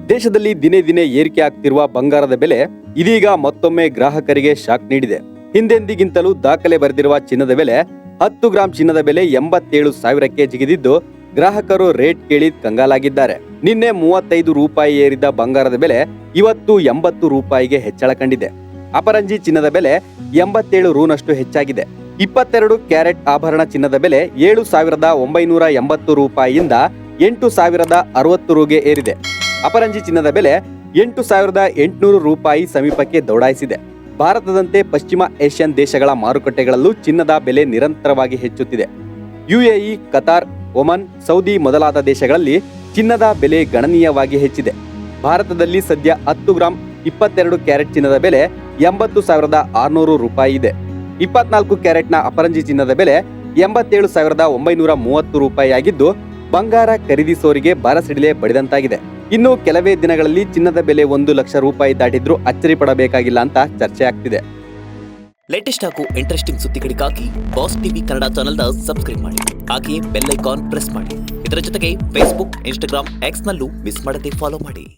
ದೇಶದಲ್ಲಿ ದಿನೇ ದಿನೇ ಏರಿಕೆ ಆಗ್ತಿರುವ ಬಂಗಾರದ ಬೆಲೆ ಇದೀಗ ಮತ್ತೊಮ್ಮೆ ಗ್ರಾಹಕರಿಗೆ ಶಾಕ್ ನೀಡಿದೆ. ಹಿಂದೆಂದಿಗಿಂತಲೂ ದಾಖಲೆ ಬರೆದಿರುವ ಚಿನ್ನದ ಬೆಲೆ 10 ಗ್ರಾಂ ಚಿನ್ನದ ಬೆಲೆ 87,000ಕ್ಕೆ ಜಿಗಿದಿದ್ದು ಗ್ರಾಹಕರು ರೇಟ್ ಕೇಳಿ ಕಂಗಾಲಾಗಿದ್ದಾರೆ. ನಿನ್ನೆ 35 ರೂಪಾಯಿ ಏರಿದ ಬಂಗಾರದ ಬೆಲೆ ಇವತ್ತು 80 ರೂಪಾಯಿಗೆ ಹೆಚ್ಚಳ ಕಂಡಿದೆ. ಅಪರಂಜಿ ಚಿನ್ನದ ಬೆಲೆ 87 ರೂನಷ್ಟು ಹೆಚ್ಚಾಗಿದೆ. 22 ಕ್ಯಾರೆಟ್ ಆಭರಣ ಚಿನ್ನದ ಬೆಲೆ 7,980 ರೂಪಾಯಿಯಿಂದ 8,060 ರೂಗೆ ಏರಿದೆ. ಅಪರಂಜಿ ಚಿನ್ನದ ಬೆಲೆ 8,800 ರೂಪಾಯಿ ಸಮೀಪಕ್ಕೆ ದೌಡಾಯಿಸಿದೆ. ಭಾರತದಂತೆ ಪಶ್ಚಿಮ ಏಷ್ಯನ್ ದೇಶಗಳ ಮಾರುಕಟ್ಟೆಗಳಲ್ಲೂ ಚಿನ್ನದ ಬೆಲೆ ನಿರಂತರವಾಗಿ ಹೆಚ್ಚುತ್ತಿದೆ. ಯುಎಇ, ಕತಾರ್, ಒಮನ್, ಸೌದಿ ಮೊದಲಾದ ದೇಶಗಳಲ್ಲಿ ಚಿನ್ನದ ಬೆಲೆ ಗಣನೀಯವಾಗಿ ಹೆಚ್ಚಿದೆ. ಭಾರತದಲ್ಲಿ ಸದ್ಯ 10 ಗ್ರಾಂ 22 ಕ್ಯಾರೆಟ್ ಚಿನ್ನದ ಬೆಲೆ 80,600 ರೂಪಾಯಿ ಇದೆ. 24 ಕ್ಯಾರೆಟ್ನ ಅಪರಂಜಿ ಚಿನ್ನದ ಬೆಲೆ 87,930 ರೂಪಾಯಿ ಆಗಿದ್ದು ಬಂಗಾರ ಖರೀದಿಸೋರಿಗೆ ಬರಸಿಡಿಲೆ ಬಡಿದಂತಾಗಿದೆ. ಇನ್ನು ಕೆಲವೇ ದಿನಗಳಲ್ಲಿ ಚಿನ್ನದ ಬೆಲೆ 1 ಲಕ್ಷ ರೂಪಾಯಿ ದಾಟಿದ್ರೂ ಅಚ್ಚರಿ ಪಡಬೇಕಾಗಿಲ್ಲ ಅಂತ ಚರ್ಚೆ ಆಗ್ತಿದೆ. ಲೇಟೆಸ್ಟ್ ಹಾಗೂ ಇಂಟ್ರೆಸ್ಟಿಂಗ್ ಸುದ್ದಿಗಳಿಗಾಗಿ ಬಾಸ್ ಟಿವಿ ಕನ್ನಡ ಚಾನೆಲ್ನ ಸಬ್ಸ್ಕ್ರೈಬ್ ಮಾಡಿ. ಹಾಗೆಯೇ ಬೆಲ್ ಐಕಾನ್ ಪ್ರೆಸ್ ಮಾಡಿ. ಇದರ ಜೊತೆಗೆ ಫೇಸ್ಬುಕ್, ಇನ್ಸ್ಟಾಗ್ರಾಮ್, ಎಕ್ಸ್ ನಲ್ಲೂ ಮಿಸ್ ಮಾಡದೆ ಫಾಲೋ ಮಾಡಿ.